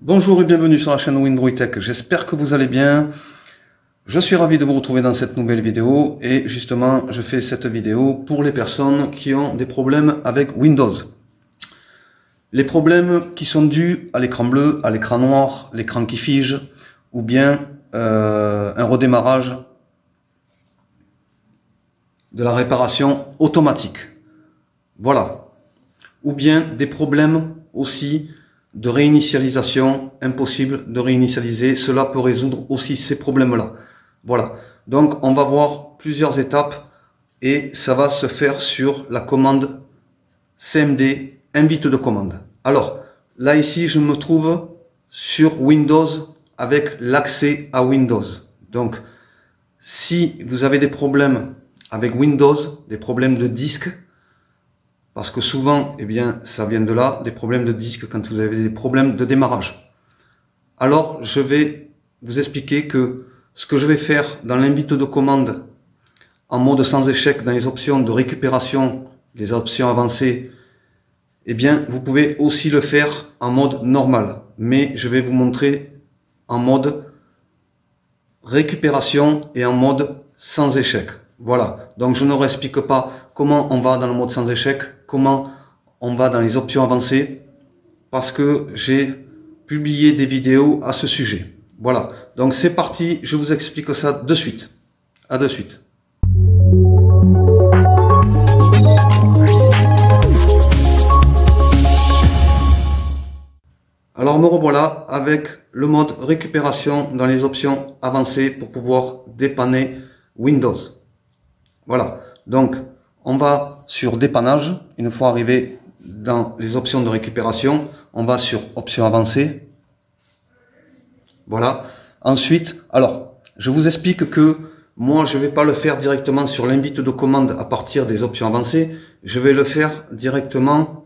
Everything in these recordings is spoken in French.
Bonjour et bienvenue sur la chaîne Windroid Tech, j'espère que vous allez bien. Je suis ravi de vous retrouver dans cette nouvelle vidéo et justement je fais cette vidéo pour les personnes qui ont des problèmes avec Windows. Les problèmes qui sont dus à l'écran bleu, à l'écran noir, l'écran qui fige ou bien un redémarrage de la réparation automatique. Voilà. Ou bien des problèmes aussi de réinitialisation, impossible de réinitialiser. Cela peut résoudre aussi ces problèmes-là. Voilà. Donc, on va voir plusieurs étapes et ça va se faire sur la commande CMD, invite de commande. Alors, là ici, je me trouve sur Windows avec l'accès à Windows. Donc, si vous avez des problèmes avec Windows, des problèmes de disque, parce que souvent, eh bien, ça vient de là, des problèmes de disque quand vous avez des problèmes de démarrage. Alors, je vais vous expliquer que ce que je vais faire dans l'invite de commande en mode sans échec dans les options de récupération, les options avancées, eh bien, vous pouvez aussi le faire en mode normal. Mais je vais vous montrer en mode récupération et en mode sans échec. Voilà, donc je ne vous explique pas comment on va dans le mode sans échec, comment on va dans les options avancées, parce que j'ai publié des vidéos à ce sujet. Voilà, donc c'est parti, je vous explique ça de suite. À de suite. Alors me revoilà avec le mode récupération dans les options avancées pour pouvoir dépanner Windows. Voilà, donc on va sur dépannage. Une fois arrivé dans les options de récupération, on va sur options avancées. Voilà. Ensuite, alors, je vous explique que moi, je ne vais pas le faire directement sur l'invite de commande à partir des options avancées. Je vais le faire directement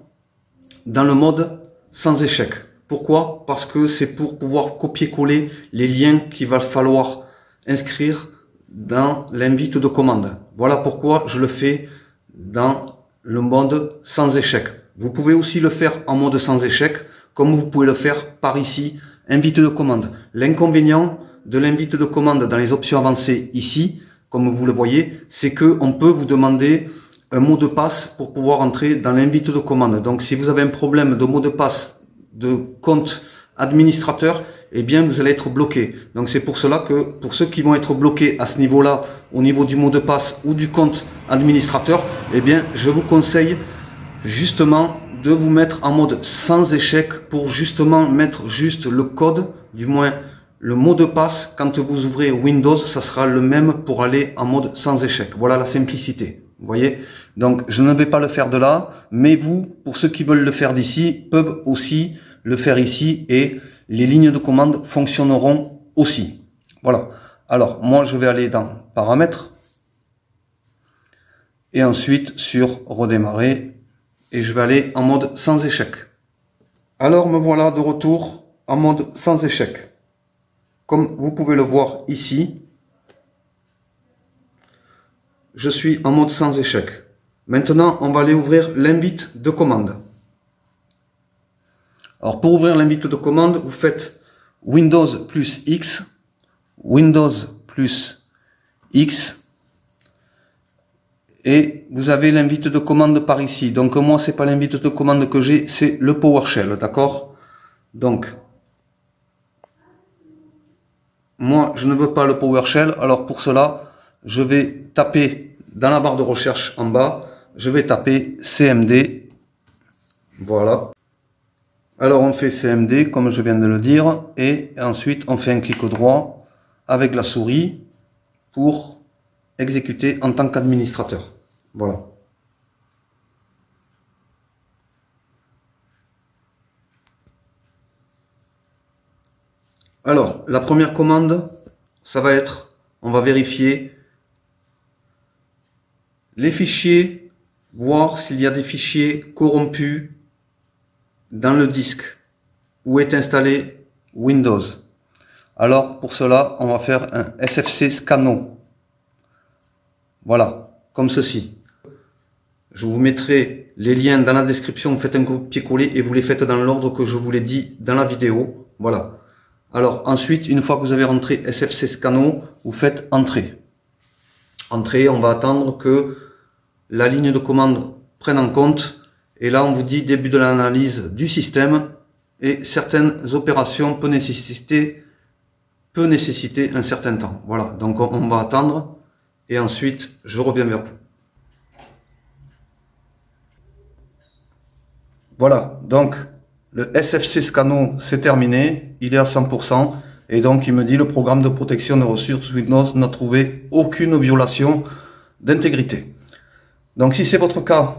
dans le mode sans échec. Pourquoi? Parce que c'est pour pouvoir copier-coller les liens qu'il va falloir inscrire dans l'invite de commande. Voilà pourquoi je le fais dans le mode sans échec. Vous pouvez aussi le faire en mode sans échec, comme vous pouvez le faire par ici, invite de commande. L'inconvénient de l'invite de commande dans les options avancées ici, comme vous le voyez, c'est que on peut vous demander un mot de passe pour pouvoir entrer dans l'invite de commande. Donc si vous avez un problème de mot de passe de compte administrateur, eh bien vous allez être bloqué. Donc c'est pour cela que pour ceux qui vont être bloqués à ce niveau-là, au niveau du mot de passe ou du compte administrateur, eh bien je vous conseille justement de vous mettre en mode sans échec pour justement mettre juste le code, du moins le mot de passe. Quand vous ouvrez Windows, ça sera le même pour aller en mode sans échec. Voilà la simplicité. Vous voyez? Donc je ne vais pas le faire de là, mais vous, pour ceux qui veulent le faire d'ici, peuvent aussi le faire ici et les lignes de commande fonctionneront aussi. Voilà. Alors, moi, je vais aller dans paramètres et ensuite sur redémarrer et je vais aller en mode sans échec. Alors, me voilà de retour en mode sans échec. Comme vous pouvez le voir ici, je suis en mode sans échec. Maintenant, on va aller ouvrir l'invite de commande. Alors pour ouvrir l'invite de commande, vous faites Windows plus X, Windows plus X, et vous avez l'invite de commande par ici. Donc moi, c'est pas l'invite de commande que j'ai, c'est le PowerShell, d'accord? Donc, moi, je ne veux pas le PowerShell, alors pour cela, je vais taper dans la barre de recherche en bas, je vais taper CMD, voilà. Alors on fait CMD comme je viens de le dire et ensuite on fait un clic droit avec la souris pour exécuter en tant qu'administrateur. Voilà. Alors la première commande, ça va être, on va vérifier les fichiers, voir s'il y a des fichiers corrompus dans le disque où est installé Windows. Alors pour cela, on va faire un SFC Scano. Voilà, comme ceci. Je vous mettrai les liens dans la description, vous faites un copier-coller et vous les faites dans l'ordre que je vous l'ai dit dans la vidéo. Voilà. Alors ensuite, une fois que vous avez rentré SFC Scano, vous faites Entrée. Entrée, on va attendre que la ligne de commande prenne en compte. Et là, on vous dit début de l'analyse du système. Et certaines opérations peuvent nécessiter un certain temps. Voilà, donc on va attendre. Et ensuite, je reviens vers vous. Voilà, donc le SFC Scano, c'est terminé, il est à 100%, et donc il me dit le programme de protection de ressources Windows n'a trouvé aucune violation d'intégrité. Donc si c'est votre cas,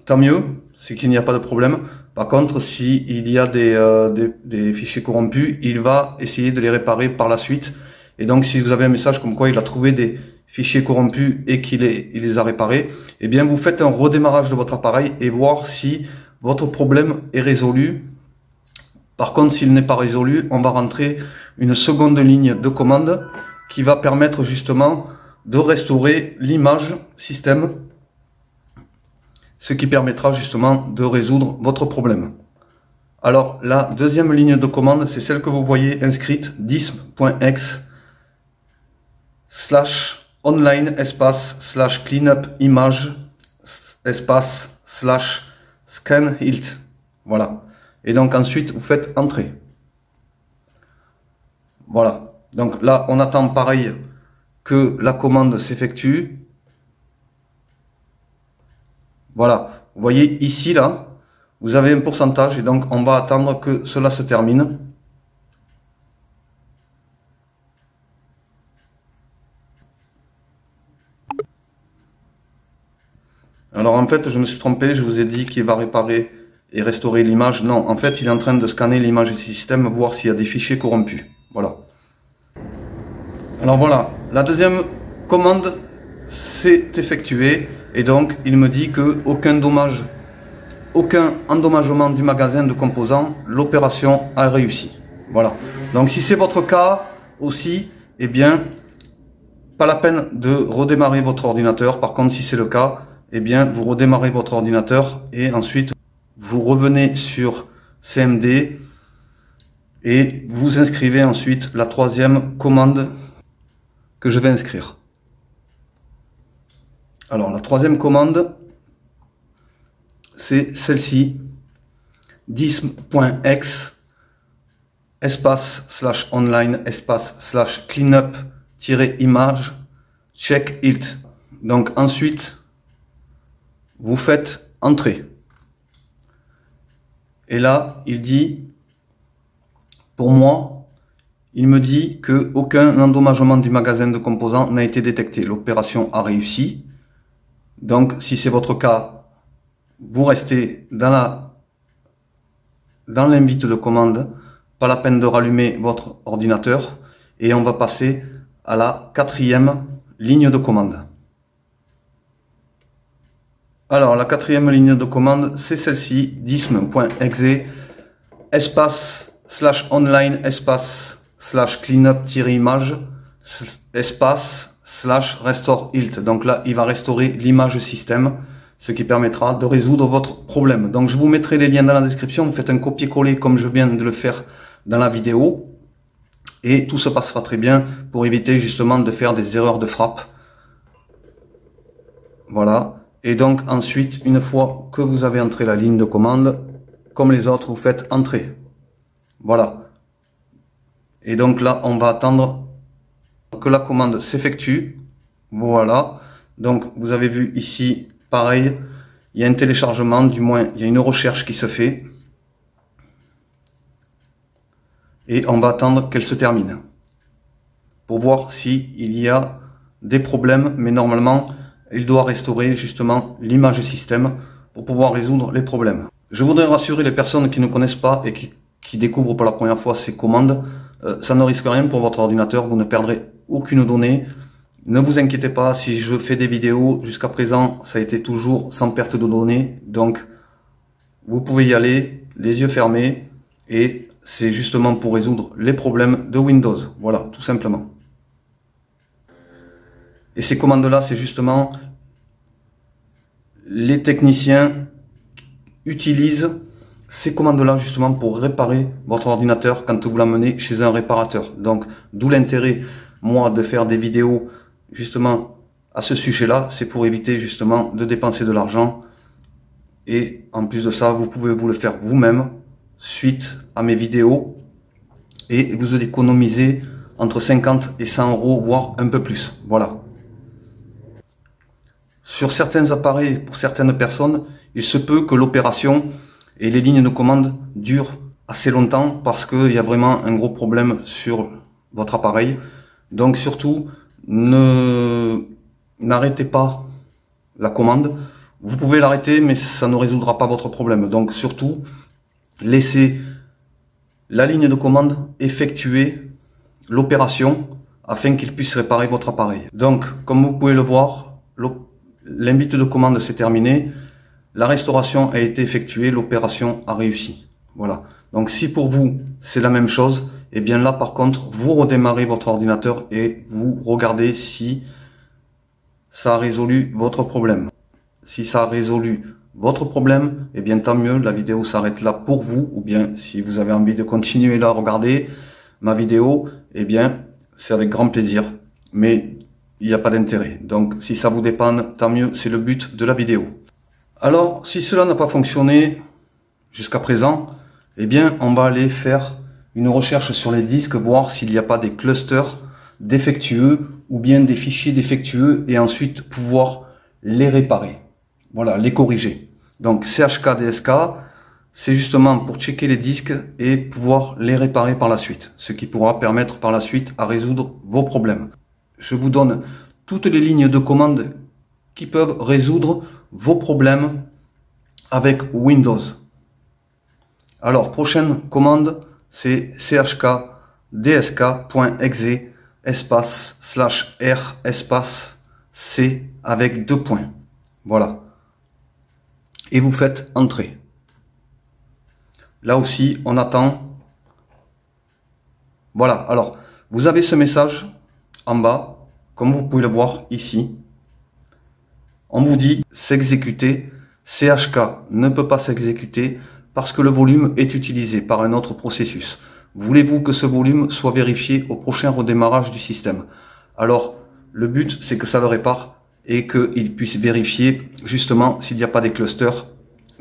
tant mieux, c'est qu'il n'y a pas de problème. Par contre, s'il y a des fichiers corrompus, il va essayer de les réparer par la suite. Et donc si vous avez un message comme quoi il a trouvé des fichiers corrompus et qu'il les a réparés, eh bien vous faites un redémarrage de votre appareil et voir si votre problème est résolu. Par contre, s'il n'est pas résolu, on va rentrer une seconde ligne de commande qui va permettre justement de restaurer l'image système, ce qui permettra justement de résoudre votre problème. Alors, la deuxième ligne de commande, c'est celle que vous voyez inscrite, dism.exe /online /cleanup image /scan hilt. Voilà. Et donc ensuite, vous faites Entrée. Voilà. Donc là, on attend pareil que la commande s'effectue. Voilà. Vous voyez ici, là, vous avez un pourcentage et donc on va attendre que cela se termine. Alors en fait, je me suis trompé, je vous ai dit qu'il va réparer et restaurer l'image. Non, en fait, il est en train de scanner l'image du système, voir s'il y a des fichiers corrompus. Voilà. Alors voilà, la deuxième commande s'est effectuée et donc il me dit que aucun endommagement du magasin de composants, l'opération a réussi. Voilà. Donc si c'est votre cas aussi, eh bien, pas la peine de redémarrer votre ordinateur. Par contre, si c'est le cas, eh bien, vous redémarrez votre ordinateur et ensuite vous revenez sur CMD et vous inscrivez ensuite la troisième commande que je vais inscrire. Alors la troisième commande, c'est celle-ci, dism.exe /online /cleanup-image check hilt. Donc ensuite, vous faites Entrée. Et là, il dit, pour moi, il me dit que aucun endommagement du magasin de composants n'a été détecté. L'opération a réussi. Donc, si c'est votre cas, vous restez dans l'invite de commande. Pas la peine de rallumer votre ordinateur. Et on va passer à la quatrième ligne de commande. Alors, la quatrième ligne de commande, c'est celle-ci, dism.exe /online /cleanup-image /restore hilt. Donc là, il va restaurer l'image système, ce qui permettra de résoudre votre problème. Donc je vous mettrai les liens dans la description. Vous faites un copier-coller comme je viens de le faire dans la vidéo. Et tout se passera très bien pour éviter justement de faire des erreurs de frappe. Voilà. Et donc ensuite, une fois que vous avez entré la ligne de commande, comme les autres, vous faites Entrée. Voilà. Et donc là, on va attendre que la commande s'effectue. Voilà. Donc vous avez vu ici, pareil, il y a un téléchargement, du moins il y a une recherche qui se fait. Et on va attendre qu'elle se termine. Pour voir s'il y a des problèmes, mais normalement, il doit restaurer justement l'image système pour pouvoir résoudre les problèmes. Je voudrais rassurer les personnes qui ne connaissent pas et qui découvrent pour la première fois ces commandes. Ça ne risque rien pour votre ordinateur, vous ne perdrez aucune donnée. Ne vous inquiétez pas, si je fais des vidéos, jusqu'à présent, ça a été toujours sans perte de données. Donc, vous pouvez y aller, les yeux fermés, et c'est justement pour résoudre les problèmes de Windows. Voilà, tout simplement. Et ces commandes-là, c'est justement les techniciens utilisent ces commandes-là justement pour réparer votre ordinateur quand vous l'amenez chez un réparateur. Donc, d'où l'intérêt, moi, de faire des vidéos justement à ce sujet-là. C'est pour éviter justement de dépenser de l'argent. Et en plus de ça, vous pouvez vous le faire vous-même suite à mes vidéos. Et vous économisez entre 50 et 100 euros, voire un peu plus. Voilà. Sur certains appareils, pour certaines personnes, il se peut que l'opération et les lignes de commande durent assez longtemps parce qu'il y a vraiment un gros problème sur votre appareil. Donc surtout, n'arrêtez pas la commande. Vous pouvez l'arrêter, mais ça ne résoudra pas votre problème. Donc surtout, laissez la ligne de commande effectuer l'opération afin qu'il puisse réparer votre appareil. Donc, comme vous pouvez le voir, l'invite de commande s'est terminé. La restauration a été effectuée, l'opération a réussi. Voilà. Donc si pour vous c'est la même chose, et bien là par contre vous redémarrez votre ordinateur et vous regardez si ça a résolu votre problème. Si ça a résolu votre problème, et bien tant mieux, la vidéo s'arrête là pour vous. Ou bien si vous avez envie de continuer là à regarder ma vidéo, et bien c'est avec grand plaisir. Mais il n'y a pas d'intérêt. Donc si ça vous dépanne, tant mieux, c'est le but de la vidéo. Alors, si cela n'a pas fonctionné jusqu'à présent, eh bien, on va aller faire une recherche sur les disques, voir s'il n'y a pas des clusters défectueux ou bien des fichiers défectueux et ensuite pouvoir les réparer. Voilà, les corriger. Donc, CHK-DSK, c'est justement pour checker les disques et pouvoir les réparer par la suite, ce qui pourra permettre par la suite à résoudre vos problèmes. Je vous donne toutes les lignes de commande qui peuvent résoudre vos problèmes avec Windows. Alors, prochaine commande, c'est chkdsk.exe espace /r espace c avec 2 points. Voilà. Et vous faites entrer. Là aussi, on attend. Voilà. Alors, vous avez ce message en bas, comme vous pouvez le voir ici. On vous dit s'exécuter, CHK ne peut pas s'exécuter parce que le volume est utilisé par un autre processus. Voulez-vous que ce volume soit vérifié au prochain redémarrage du système? Alors, le but, c'est que ça le répare et qu'il puisse vérifier justement s'il n'y a pas des clusters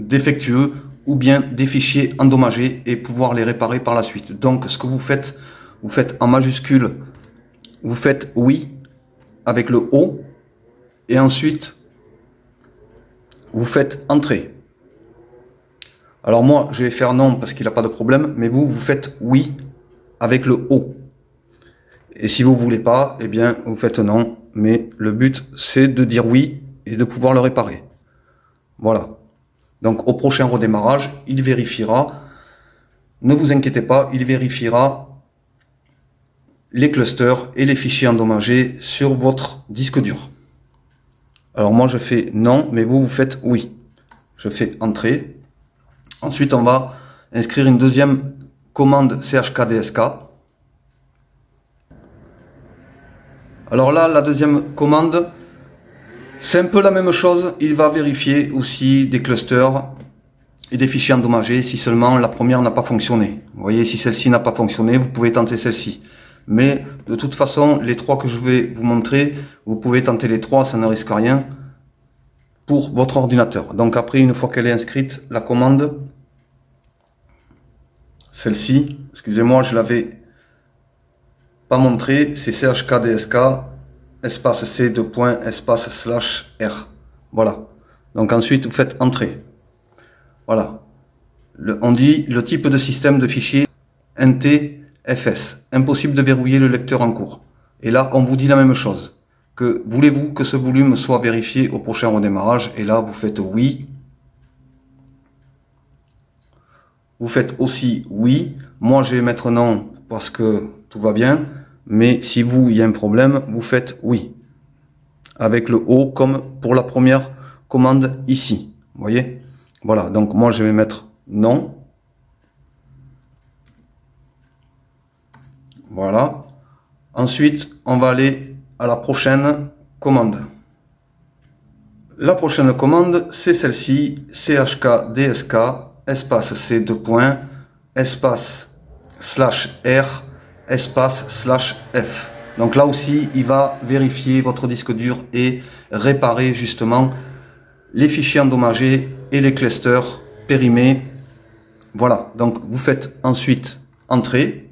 défectueux ou bien des fichiers endommagés et pouvoir les réparer par la suite. Donc, ce que vous faites en majuscule, vous faites oui avec le O et ensuite vous faites entrer. Alors moi, je vais faire non parce qu'il n'a pas de problème, mais vous faites oui avec le O. Et si vous voulez pas, eh bien, vous faites non. Mais le but, c'est de dire oui et de pouvoir le réparer. Voilà. Donc, au prochain redémarrage, il vérifiera. Ne vous inquiétez pas, il vérifiera les clusters et les fichiers endommagés sur votre disque dur. Alors moi je fais non, mais vous faites oui. Je fais entrer. Ensuite on va inscrire une deuxième commande CHK-DSK. Alors là, la deuxième commande, c'est un peu la même chose. Il va vérifier aussi des clusters et des fichiers endommagés si seulement la première n'a pas fonctionné. Vous voyez, si celle-ci n'a pas fonctionné, vous pouvez tenter celle-ci. Mais de toute façon, les trois que je vais vous montrer, vous pouvez tenter les trois, ça ne risque rien pour votre ordinateur. Donc après, une fois qu'elle est inscrite, la commande, celle-ci, excusez-moi, je l'avais pas montré, c'est chkdsk espace c 2 points espace /r. Voilà. Donc ensuite, vous faites entrer. Voilà. On dit le type de système de fichier NTFS. Impossible de verrouiller le lecteur en cours. Et là, on vous dit la même chose. Que voulez-vous que ce volume soit vérifié au prochain redémarrage? Et là, vous faites oui. Vous faites aussi oui. Moi, je vais mettre non parce que tout va bien. Mais si vous, il y a un problème, vous faites oui. Avec le O comme pour la première commande ici. Vous voyez? Voilà. Donc, moi, je vais mettre non. Voilà. Ensuite, on va aller à la prochaine commande. La prochaine commande, c'est celle-ci, chkdsk espace C deux points, espace /R, espace /F. Donc là aussi, il va vérifier votre disque dur et réparer justement les fichiers endommagés et les clusters périmés. Voilà, donc vous faites ensuite Entrée.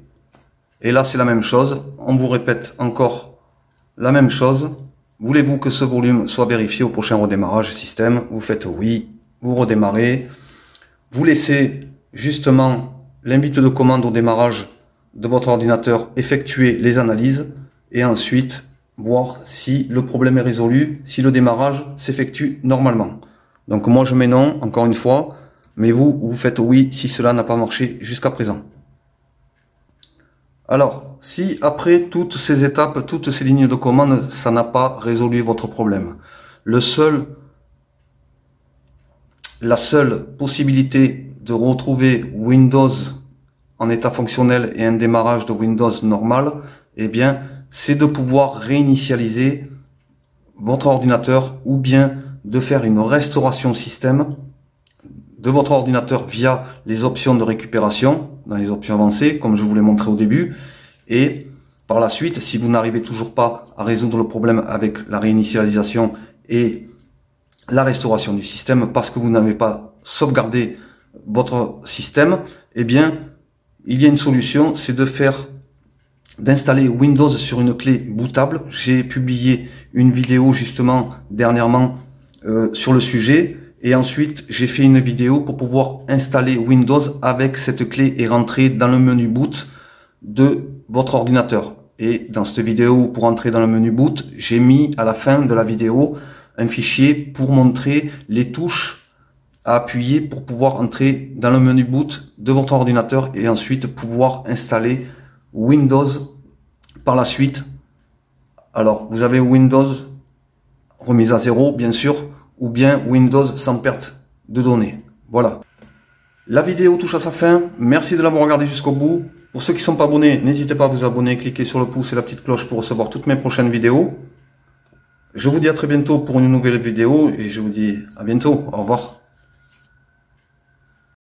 Et là, c'est la même chose. On vous répète encore la même chose. Voulez-vous que ce volume soit vérifié au prochain redémarrage système? Vous faites oui, vous redémarrez. Vous laissez justement l'invite de commande au démarrage de votre ordinateur effectuer les analyses et ensuite voir si le problème est résolu, si le démarrage s'effectue normalement. Donc moi je mets non, encore une fois, mais vous faites oui si cela n'a pas marché jusqu'à présent. Alors, si après toutes ces étapes, toutes ces lignes de commande, ça n'a pas résolu votre problème, la seule possibilité de retrouver Windows en état fonctionnel et un démarrage de Windows normal, eh bien, c'est de pouvoir réinitialiser votre ordinateur ou bien de faire une restauration système de votre ordinateur via les options de récupération, dans les options avancées, comme je vous l'ai montré au début. Et par la suite, si vous n'arrivez toujours pas à résoudre le problème avec la réinitialisation et la restauration du système, parce que vous n'avez pas sauvegardé votre système, eh bien, il y a une solution, c'est d'installer Windows sur une clé bootable. J'ai publié une vidéo justement dernièrement sur le sujet. Et ensuite, j'ai fait une vidéo pour pouvoir installer Windows avec cette clé et rentrer dans le menu boot de votre ordinateur. Et dans cette vidéo, pour entrer dans le menu boot, j'ai mis à la fin de la vidéo un fichier pour montrer les touches à appuyer pour pouvoir entrer dans le menu boot de votre ordinateur et ensuite pouvoir installer Windows par la suite. Alors, vous avez Windows remise à zéro, bien sûr, ou bien Windows sans perte de données. Voilà. La vidéo touche à sa fin. Merci de l'avoir regardé jusqu'au bout. Pour ceux qui ne sont pas abonnés, n'hésitez pas à vous abonner, cliquez sur le pouce et la petite cloche pour recevoir toutes mes prochaines vidéos. Je vous dis à très bientôt pour une nouvelle vidéo et je vous dis à bientôt. Au revoir.